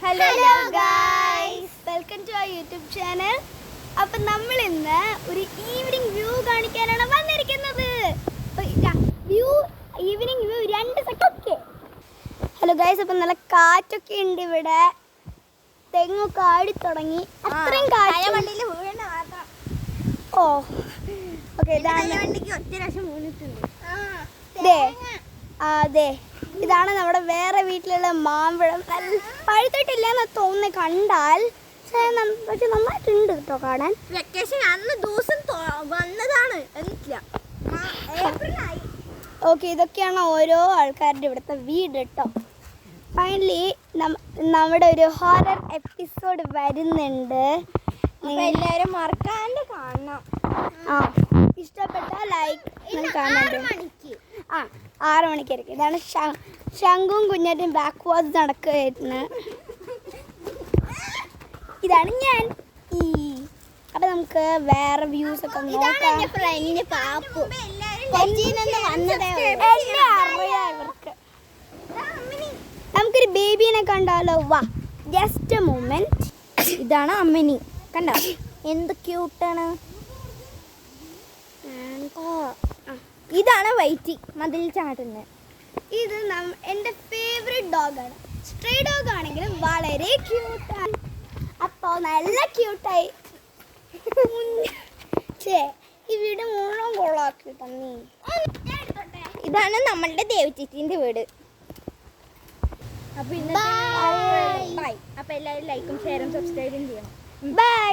Hello guys, welcome to our YouTube channel. അപ്പം നമ്മൾ ഇന്ന് ഒരു ഈവനിങ് വ്യൂ കാണിക്കാനാണ് വന്നിരിക്കുന്നത്. Evening view 2 second. Hello guys, അപ്പം നല്ല കാറ്റൊക്കെ ഉണ്ട് ഇവിടെ. തെങ്ങൊക്കെ ആടി തുടങ്ങി. അത്രയും കാറ്റ്. ഓ ഓക്കെ, അതെ, ഇതാണ് നമ്മുടെ വേറെ വീട്ടിലുള്ള മാമ്പഴം. പഴുത്തിട്ടില്ല എന്ന് തോന്നുന്നത് കണ്ടാൽ, പക്ഷെ നന്നായിട്ടുണ്ട് കേട്ടോ കാണാൻ. വെക്കേഷൻ അന്ന് ദിവസം വന്നതാണ്. ഓക്കെ, ഇതൊക്കെയാണ് ഓരോ ആൾക്കാരുടെ ഇവിടുത്തെ വീട് കേട്ടോ. ഫൈനലി നമ്മുടെ ഒരു ഹൊറർ എപ്പിസോഡ് വരുന്നുണ്ട്. എല്ലാവരും മറക്കാണ്ട് കാണണം. ഇഷ്ടപ്പെട്ട ലൈക്ക് കാണാൻ. 6 മണിക്കായിരിക്കും. ഇതാണ് ശംഖും കുഞ്ഞാറ്റും ബാക്ക്വാർഡ്സ് നടക്കുകയായിരുന്നു. ഇതാണ് ഞാൻ. അപ്പൊ നമുക്ക് വേറെ വ്യൂസ് ഒക്കെ നോക്കാം. നമുക്കൊരു ബേബീനെ കണ്ടാലോ? വാ, ജസ്റ്റ് എ മൊമെന്റ്. ഇതാണ് അമ്മിനി, കണ്ട എന്ത് ക്യൂട്ടാണ്. ഇതാണ് വൈറ്റി, മതിൽ ചാട്ടുന്നത്. ഇത് എൻ്റെ ഫേവറേറ്റ് ഡോഗാണ്. സ്ട്രേ ഡോഗ് ആണെങ്കിലും വളരെ ക്യൂട്ടാണ്. അപ്പോൾ നല്ല ക്യൂട്ടായി. ഈ വീട് മുഴുവൻ കൊള്ളാക്കി തന്നെ. ഇതാണ് നമ്മളുടെ ദേവചേച്ചിന്റെ വീട്. അപ്പോൾ എല്ലാവരും ലൈക്കും ഷെയറും സബ്സ്ക്രൈബും ചെയ്യണം. ബൈ.